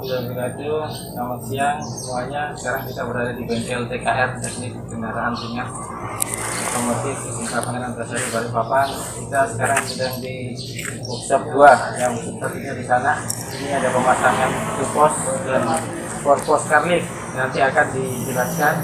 warahmatullahi wabarakatuh. Selamat siang semuanya. Sekarang kita berada di bengkel TKR Teknik Kendaraan Ringan Otomotif Singkat Pangeran Antasari Balikpapan. Kita sekarang sedang di workshop 2 yang sepertinya di sana. Ini ada pemasangan tupos dan korpos karlik. Nanti akan dijelaskan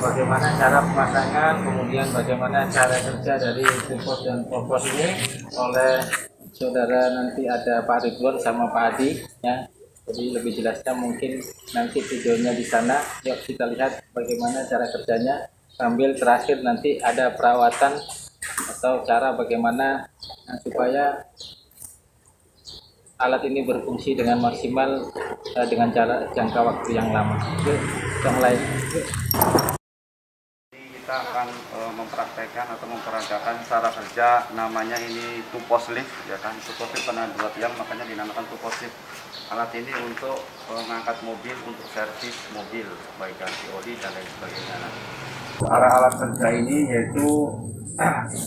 bagaimana cara pemasangan, kemudian bagaimana cara kerja dari tupos dan korpos ini oleh saudara. Nanti ada Pak Ridwan sama Pak Adi ya. Jadi lebih jelasnya mungkin nanti videonya di sana. Yuk kita lihat bagaimana cara kerjanya. Sambil terakhir nanti ada perawatan atau cara bagaimana supaya alat ini berfungsi dengan maksimal dengan cara jangka waktu yang lama. Yuk, kita mulai. Kita akan mempraktekkan atau memperagakan cara kerja, namanya ini tupos lift ya kan. Tupos lift karena 2 tiang makanya dinamakan tupos lift. Alat ini untuk mengangkat mobil, untuk servis mobil baik ganti oli dan lain sebagainya. Cara alat kerja ini yaitu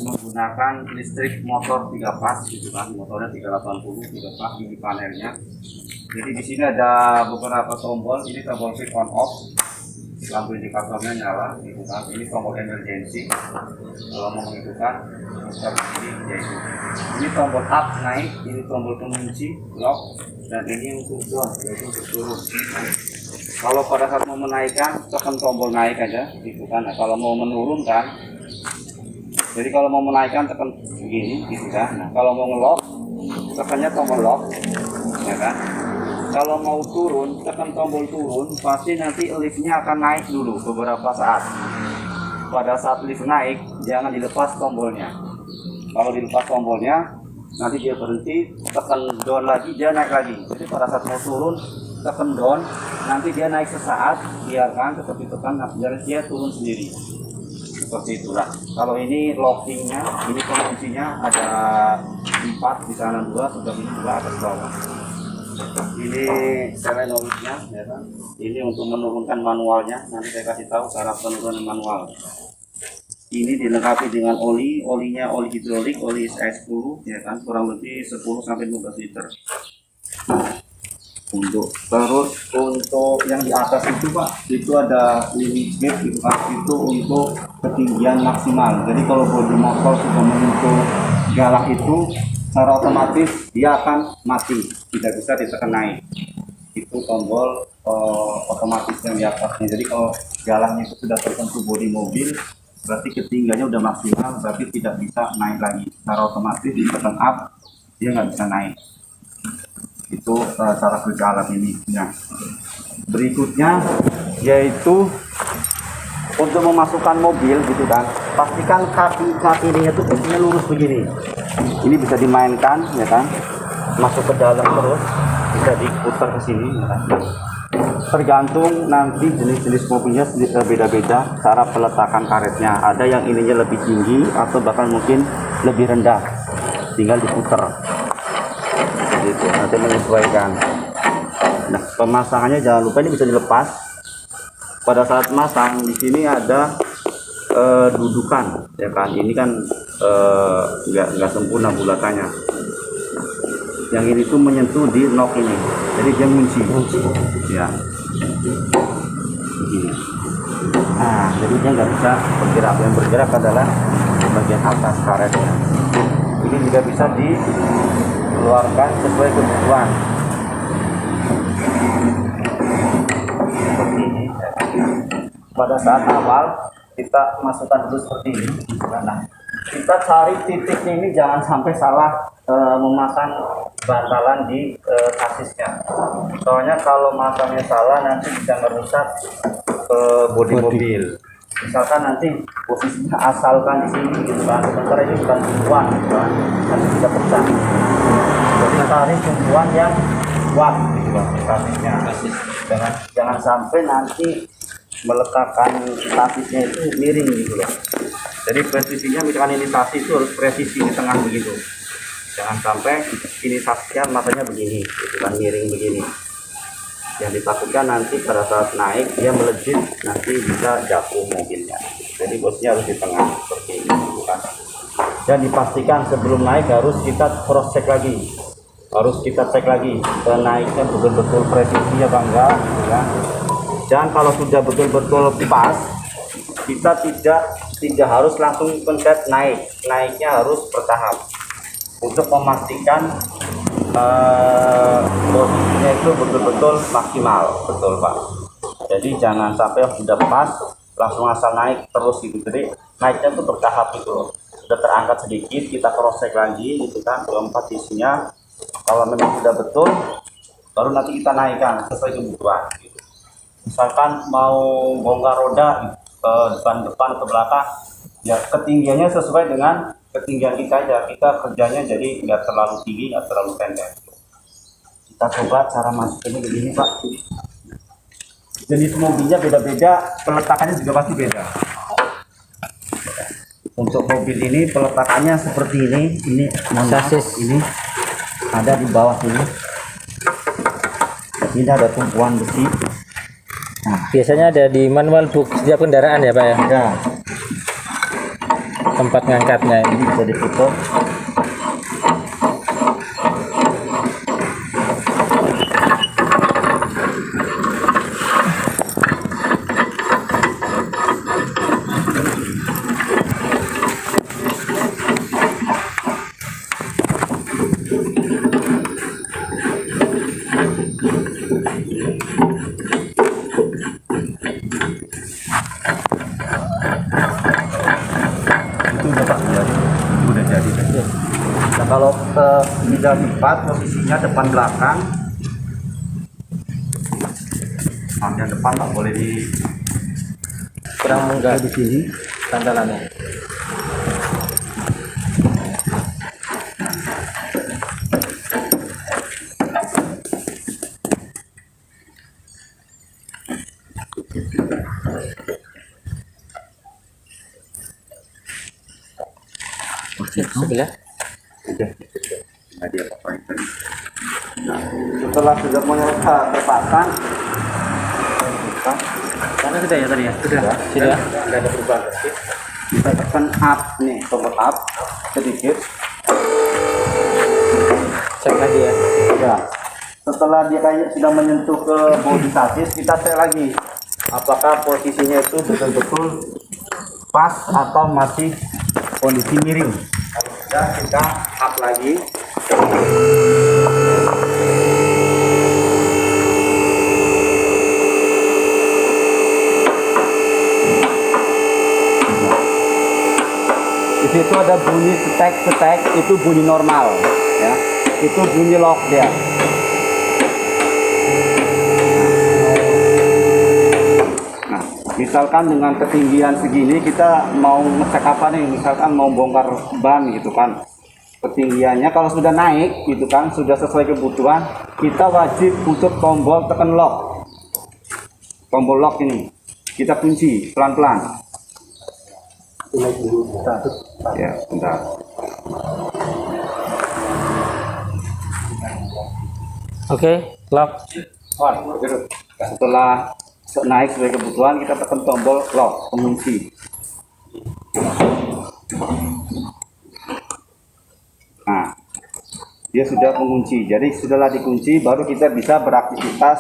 menggunakan listrik motor 3 pas gitu kan. Motornya 380 3 pas di panelnya. Jadi di sini ada beberapa tombol. Ini tombol switch on off, lampu indikatornya nyala gitu kan. Ini tombol emergency kalau mau menghidupkan yaitu ini tombol up naik, ini tombol pengunci lock, dan ini untuk down yaitu untuk turun. Kalau pada saat mau menaikkan tekan tombol naik aja gitu kan. Nah, kalau mau menurunkan, jadi kalau mau menaikkan tekan begini gitu kan. Nah, kalau mau ngelock tekannya tombol lock ya kan. Kalau mau turun, tekan tombol turun, pasti nanti liftnya akan naik dulu beberapa saat. Pada saat lift naik, jangan dilepas tombolnya. Kalau dilepas tombolnya, nanti dia berhenti, tekan down lagi, dia naik lagi. Jadi pada saat mau turun, tekan down, nanti dia naik sesaat, biarkan tetap ditekan, biar dia turun sendiri. Seperti itulah. Kalau ini lockingnya, ini penguncinya ada 4, di sana 2, sebelah ini 2, atas bawah. Ini solenoidnya ya kan. Ini untuk menurunkan manualnya, nanti saya kasih tahu cara penurunan manual. Ini dilengkapi dengan olinya oli hidrolik, oli S10 ya kan, kurang lebih 10 sampai 15 liter. Terus untuk yang di atas itu Pak, itu ada limit gap gitu kan, itu untuk ketinggian maksimal. Jadi kalau bodi motor sudah menyentuh galah itu, secara otomatis dia akan mati, tidak bisa ditekan naik. Itu tombol otomatis yang di atasnya. Jadi kalau galahnya itu sudah tersentuh bodi mobil, berarti ketinggiannya udah maksimal, berarti tidak bisa naik lagi. Secara otomatis ditekan up, dia nggak bisa naik. Itu cara kerja alat ini. Nah, berikutnya yaitu untuk memasukkan mobil gitu kan, pastikan kaki ini itu posisinya lurus begini. Ini bisa dimainkan ya kan, masuk ke dalam terus, bisa diputar ke sini ya kan. Tergantung nanti jenis-jenis mobilnya beda-beda cara peletakan karetnya. Ada yang ininya lebih tinggi atau bahkan mungkin lebih rendah, tinggal diputar gitu, nanti menyesuaikan. Nah, pemasangannya jangan lupa ini bisa dilepas. Pada saat masang di sini ada dudukan ya kan, ini kan nggak sempurna bulatannya. Nah, yang ini tuh menyentuh di knob ini, jadi dia ngunci ya begini. Nah, jadi dia nggak bisa bergerak, yang bergerak adalah bagian atas karetnya. Ini juga bisa dikeluarkan sesuai kebutuhan seperti ini. Pada saat awal kita masukkan dulu seperti ini. Nah, kita cari titiknya ini jangan sampai salah memasang bantalan di sasisnya. Soalnya kalau masangnya salah nanti bisa merusak bodi mobil. Misalkan nanti posisinya asalkan di sini gitu kan, sementara ini bukan tumpuan gitu kan, nanti bisa pecah. Jadi cari tumpuan yang kuat gitu kan, sasisnya. Jangan sampai nanti meletakkan sasisnya itu miring gitu loh. Jadi presisinya misalkan ini sasis itu harus presisi di tengah begitu. Jangan sampai ini sasisnya matanya begini, gitu kan, miring begini. Yang ditakutkan nanti pada saat naik dia melejit, nanti bisa jatuh mobilnya. Jadi bosnya harus di tengah seperti ini, bukan. Dan dipastikan sebelum naik harus kita cross check lagi. harus kita cek lagi naiknya betul-betul presisi apa enggak, ya. Dan kalau sudah betul-betul pas, kita tidak harus langsung pencet naiknya harus bertahap untuk memastikan posisinya itu betul-betul maksimal, betul Pak. Jadi jangan sampai sudah pas langsung asal naik terus gitu. Jadi naiknya itu bertahap gitu loh. Sudah terangkat sedikit, kita cross check lagi gitu kan, keempat isinya. Kalau memang sudah betul, baru nanti kita naikkan sesuai kebutuhan gitu. Misalkan mau bongkar roda ke depan ke belakang, ya ketinggiannya sesuai dengan ketinggian kita aja. Kita kerjanya jadi nggak terlalu tinggi, nggak terlalu pendek. Kita coba cara masukinnya begini Pak. Jenis mobilnya beda-beda, peletakannya juga pasti beda. Untuk mobil ini peletakannya seperti ini Sasis. ini ada di bawah sini. Ini ada tumpuan besi. Biasanya ada di manual book setiap kendaraan ya Pak ya? Ya, Tempat ngangkatnya ini. ini bisa ditutup. Udah jadi. Nah, kalau tidak lipat posisinya depan belakang, yang depan nggak boleh di Kurang munggah di sini. kandalannya. Sebelah. Nah, dia papain tadi. Nah, setelah sudah mulai terpasang, buka. Karena sudah ya tadi ya? Sudah. Tidak ada perubahan. Kita tekan up nih, tombol up sedikit. Cek lagi ya. Ya. Setelah dia kayak sudah menyentuh ke bodi sasis, kita cek lagi apakah posisinya itu betul-betul pas atau masih kondisi miring. Kalau sudah, kita up lagi. Di situ ada bunyi setek, itu bunyi normal, ya. Itu bunyi lock dia. Nah, misalkan dengan ketinggian segini kita mau ngecek apa nih? Misalkan mau bongkar ban gitu kan. Ketinggiannya kalau sudah naik gitu kan, sudah sesuai kebutuhan, kita wajib untuk tombol tekan lock. Tombol lock ini kita kunci pelan-pelan. Ya, bentar. Oke, lock. Setelah naik sesuai kebutuhan, kita tekan tombol lock, pengunci. Nah, dia sudah mengunci. Jadi setelah dikunci, baru kita bisa beraktivitas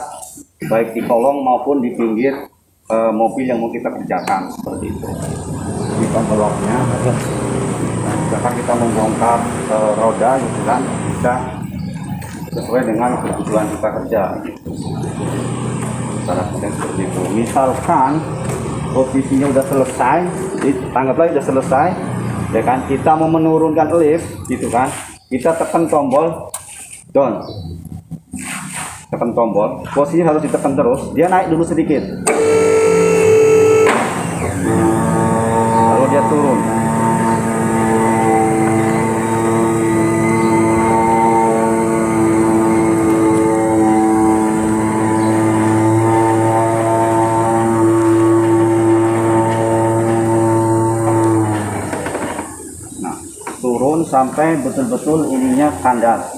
baik di kolong maupun di pinggir mobil yang mau kita kerjakan seperti itu. Di tombol locknya. Nah, misalkan kita membongkar roda, gitu kan, bisa sesuai dengan kebutuhan kita kerja. Cara kerja seperti itu. Misalkan posisinya udah selesai, tanggaplah udah selesai, ya kan, kita mau menurunkan lift, gitu kan, kita tekan tombol down, tekan tombol, posisinya harus ditekan terus, dia naik dulu sedikit, lalu dia turun. Turun sampai betul-betul ininya kandas.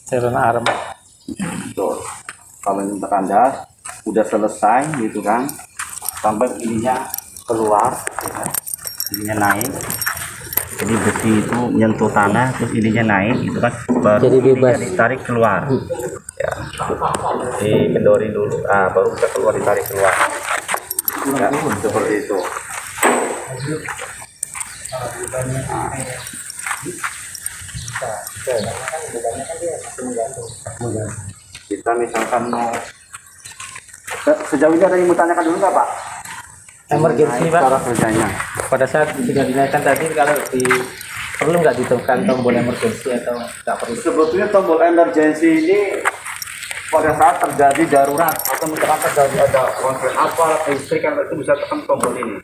Turun arm. Betul. Kalau ini kandas, udah selesai gitu kan, sampai ininya keluar, ya kan? Ininya naik. Jadi besi itu menyentuh tanah, terus ininya naik, gitu kan. Baru Jadi bebas. ininya ditarik keluar. Ya, dikendori dulu, baru bisa keluar, ditarik keluar. Ya, seperti itu. Kita misalkan mau sejauh ini ada yang mau tanyakan dulu nggak Pak? Emergency, Pak. Cara kerjanya. Pada saat sudah dinaikkan tadi, kalau perlu nggak ditekan tombol emergency atau nggak perlu? Sebetulnya tombol emergency ini pada saat terjadi darurat atau misalkan terjadi ada konflik apa listrik kan itu bisa tekan tombol ini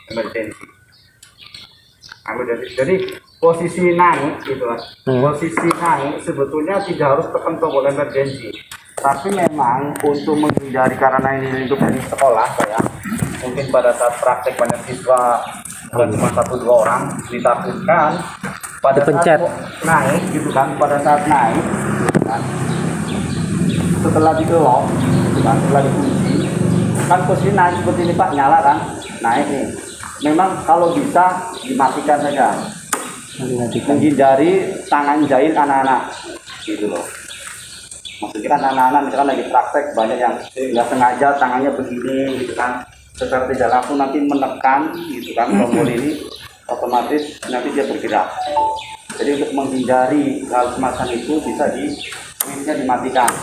emergency. Jadi posisi naik gitu kan. Posisi naik sebetulnya tidak harus tekan tombol emergency. Tapi memang untuk menghindari karena ini untuk di sekolah saya mungkin pada saat praktek banyak siswa bukan cuma 1-2 orang ditakutkan pada Dipencet. saat naik gitu kan, pada saat naik gitu kan, setelah dikelok gitu kan, setelah dikunci kan posisi naik seperti ini Pak, nyala kan, naik nih. Memang kalau bisa dimatikan saja, menghindari tangan jahit anak-anak gitu loh. Maksudnya kan anak-anak misalkan lagi praktek banyak yang nggak sengaja tangannya begini gitu kan, secara tidak langsung nanti menekan gitu kan tombol ini, otomatis nanti dia bergerak. Jadi untuk menghindari hal semacam itu bisa switchnya dimatikan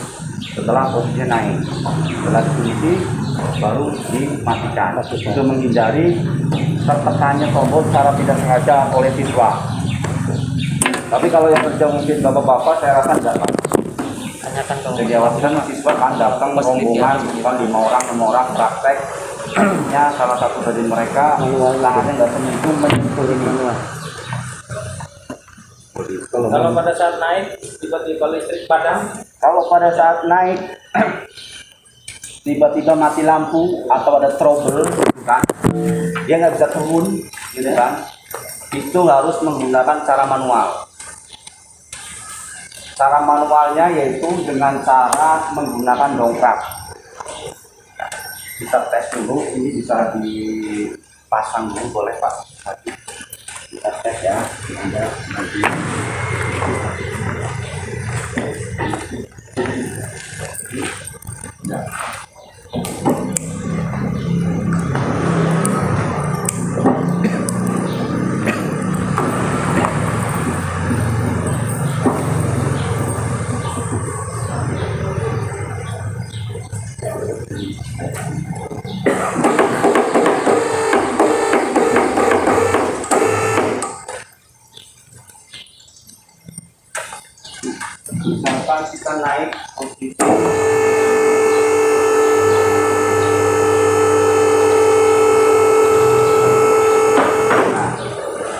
setelah posisinya naik, setelah dikunci baru dimatikan untuk menghindari tertekannya tombol secara tidak sengaja oleh siswa. Tapi kalau yang kerja mungkin bapak-bapak saya rasa enggak Pak. Tanyakan ke Jadi awalnya mahasiswa kan datang rombongan bukan 5 orang praktek. Ya salah satu dari mereka tangannya nggak menyentuh ini. Kalau pada saat naik tiba-tiba listrik padam, Kalau pada saat naik tiba-tiba mati lampu atau ada trouble gitu kan, dia nggak bisa turun gitu kan, itu harus menggunakan cara manual. Cara manualnya yaitu dengan cara menggunakan dongkrak. Kita tes dulu, ini bisa dipasang dulu boleh Pak. Kita tes ya, Anda nanti. Ya. Misalkan kita naik posisi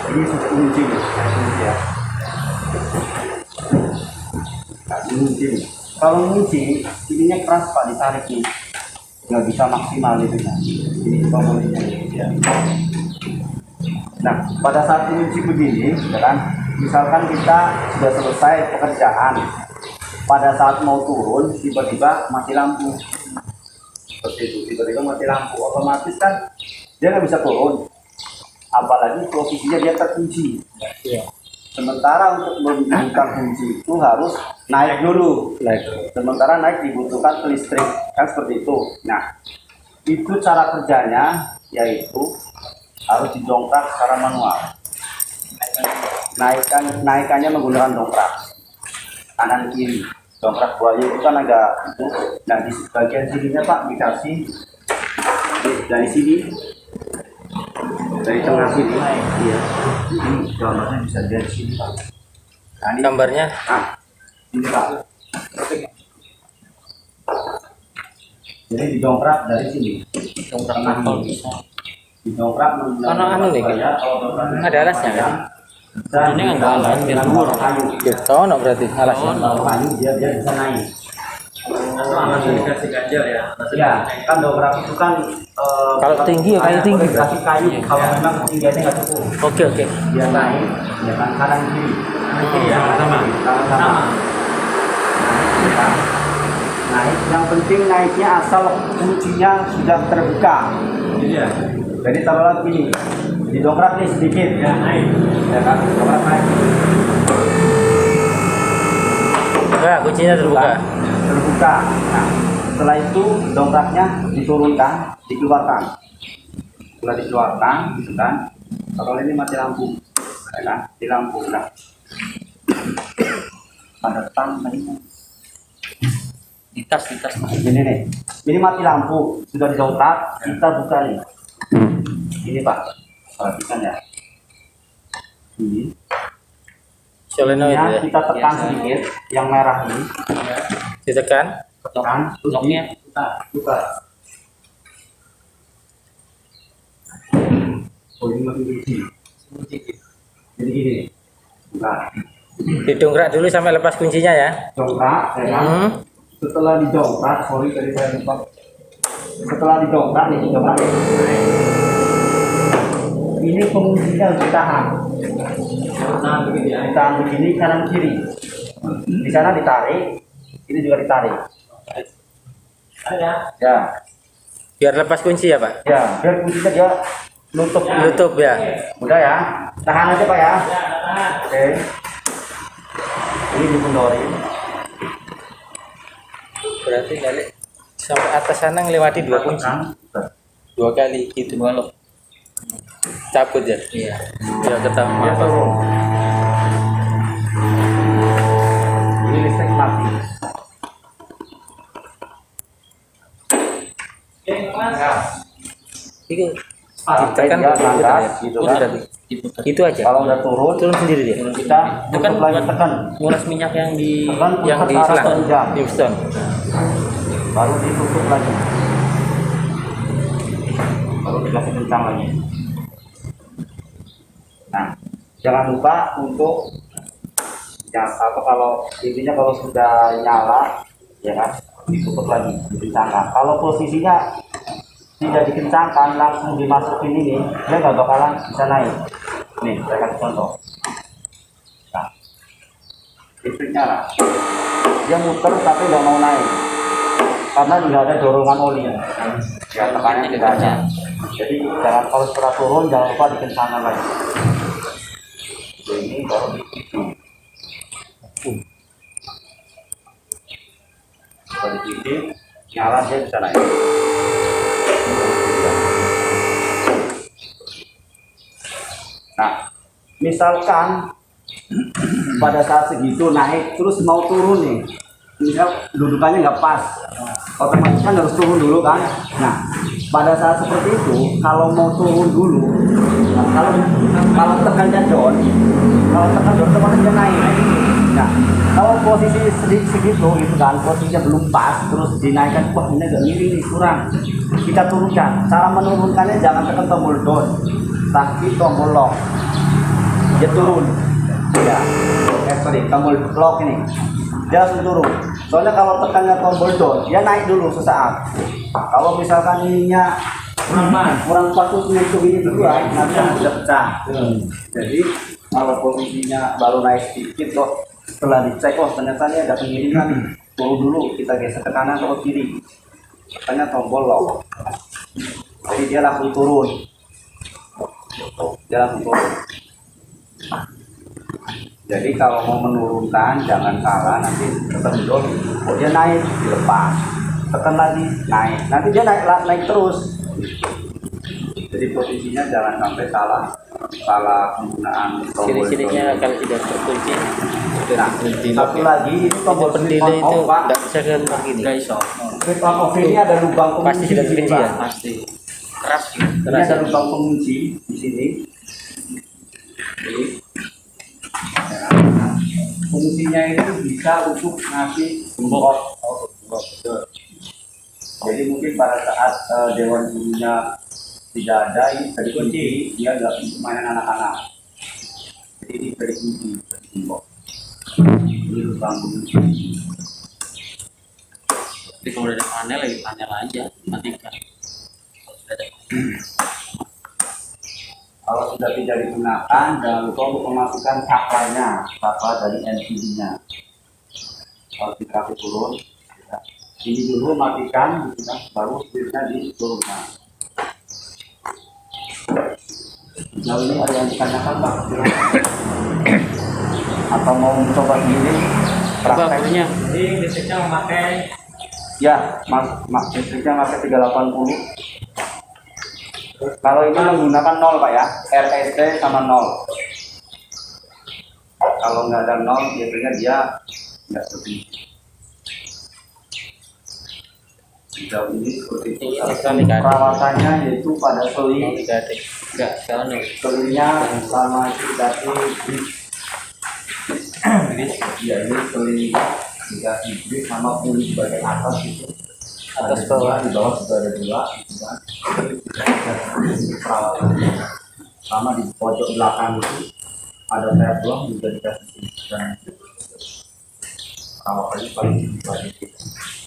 ini kunci ya. Kunci. Kalau kunci ininya keras Pak, ditarik nih nggak bisa maksimal gitu ya. Ini komponennya ya. Nah pada saat kunci begini ya kan, misalkan kita sudah selesai pekerjaan, pada saat mau turun tiba-tiba mati lampu seperti itu, tiba-tiba mati lampu, otomatis kan dia nggak bisa turun, apalagi posisinya dia terkunci. Sementara untuk membuka kunci itu harus naik dulu, sementara naik dibutuhkan listrik kan seperti itu. Nah itu cara kerjanya yaitu harus didongkrak secara manual. Naikannya menggunakan dongkrak kanan kiri. Dongkrak buaya itu kan agak itu. Nah di bagian sininya Pak dikasih dari sini, dari tengah sini. Iya. Ini gambarnya bisa dari sini Pak. Nah, ini, gambarnya ini Pak. Jadi didongkrak dari sini. Dongkrak kalau bisa. Didongkrak Karena anu nih, ada alasnya kan? Ini nggak alas, biar luar. Gitu, no berarti alasnya. kayu dia bisa naik. Dikasih ganjel ya. Ya, kan dongkrak itu kan Kalau tinggi ya kayu tinggi. kasih kayu kalau memang ketinggiannya nggak cukup. Oke. Dia naik, ya kan kanan kiri. Iya, sama. Naik, yang penting naiknya asal kuncinya sudah terbuka. Iya. Jadi taruhlah gini, didongkrak nih sedikit ya, naik ya kan, dongkrak naik. Enggak, kuncinya terbuka. Terbuka. Nah, setelah itu dongkraknya diturunkan, dikeluarkan. Setelah dikeluarkan, gitu kan. Kalau ini mati lampu, ya kan? Di lampu, nah. Pada tang ini. Di tas. Ini nih, ini mati lampu, sudah didongkrak, kita buka nih. Ini Pak, perhatikan ya. Ini. Solenoid Ya, ya. kita tekan sedikit, yang merah ini. Ditekan. Tekan, terus Locknya. kita buka. Oh, ini masih kunci. Jadi gini, buka. Didongkrak dulu sampai lepas kuncinya ya. Dongkrak, ya kan? Setelah didongkrak, sorry tadi saya lupa. Setelah didongkrak nih, didongkrak. Ini penguncinya harus ditahan. Ditahan begini ya. Ditahan begini kanan kiri. Di sana ditarik, ini juga ditarik. Ya, Biar lepas kunci ya Pak. ya, biar kuncinya dia nutup. Tutup ya. Udah ya, tahan aja Pak ya. Oke. Ini dikendori. Berarti balik sampai atas sana ngelewati dua kunci. Dua kali gitu kalau cabut ya. Iya. Ya ketemu Dia apa? turun. Ini listrik mati. Itu Tekan ditekan dia berputar ya. landas, gitu kan. Itu aja. Kalau udah turun, Turun sendiri dia. kita Tekan tutup lagi, tekan. nguras minyak yang di Tekan, yang di putar ke arah selang. jam. Piston. Baru ditutup lagi. Baru dikasih kencang lagi. Nah, jangan lupa untuk ya apa, kalau intinya kalau sudah nyala ya kan, ditutup lagi, dikencangkan. Kalau posisinya tidak dikencangkan, langsung dimasukin ini, dia nggak bakalan bisa naik. Nih, saya kasih contoh. Nah, listriknya lah, dia muter tapi nggak mau naik karena tidak ada dorongan oli ya, tekannya tidak ada. Jadi jangan, kalau setelah turun jangan lupa dikencangkan lagi. Ini baru dipicu. Kalau dipicu, nyala dia bisa naik. Nah, misalkan pada saat segitu naik terus mau turun nih, misal dudukannya nggak pas, otomatis kan harus turun dulu kan. Nah, pada saat seperti itu kalau mau turun dulu, nah, kalau tekannya down, otomatis dia naik. Nah, kalau posisi segitu gitu kan, posisinya belum pas, terus dinaikkan, wah ini agak miring nih, kurang, kita turunkan. Cara menurunkannya jangan tekan tombol down, tapi tombol lock, dia turun. Ya, sorry, tombol lock ini dia langsung turun. Soalnya kalau tekannya tombol down, dia naik dulu sesaat. Kalau misalkan ininya kurang pas untuk nyentuh ini duluan, nanti bisa pecah. Jadi kalau posisinya baru naik sedikit kok, setelah dicek, oh ternyata ini ada pengiringan, turun dulu, kita geser ke kanan atau ke kiri, tekannya tombol lock. Jadi dia langsung turun. Jadi kalau mau menurunkan jangan salah, nanti tekan dulu, oh dia naik, dilepas, tekan lagi, naik, nanti dia naik terus. Jadi posisinya jangan sampai salah penggunaan tombol. Ciri-cirinya kalau tidak terkunci. Nah, satu lagi itu tombol pendile itu Pak. nggak bisa keluar gini. Nggak iso. Slip on off ini ada lubang pengunci. Pasti sudah di sini, terkunci ya. Pak. Pasti. Keras. Ini Keras. ada lubang pengunci di sini. Jadi, fungsinya itu bisa untuk ngasih gembok. Jadi mungkin pada saat dewan gurunya tidak ada, ini bisa dikunci, dia nggak untuk mainan anak-anak. Jadi ini bisa dikunci, gembok. Ini lubang pengunci. Tapi kalau ada panel lagi panel aja, matikan. Kalau sudah tidak digunakan, jangan lupa untuk memasukkan saklanya, saklar dari LCD-nya. Kalau dikasih turun, ya. Ini dulu matikan, baru setirnya diturunkan. Itu sejauh ini ada yang ditanyakan Pak? Atau mau mencoba sendiri praktek? Jadi listriknya memakai Ya, listriknya pakai 380. Kalau ini menggunakan 0 Pak ya, RST sama 0. Kalau nggak ada 0 biasanya dia nggak seperti ini. Sejauh ini seperti itu. Perawatannya yaitu pada seling, selingnya sama dikasih ya ini seling dikasih grip sama puli di bagian atas itu. Atas bawah, di bawah juga ada 2 gitu kan. Perawatannya sama di pojok belakang itu ada sayap doang juga dikasih dan perawatannya paling tinggi.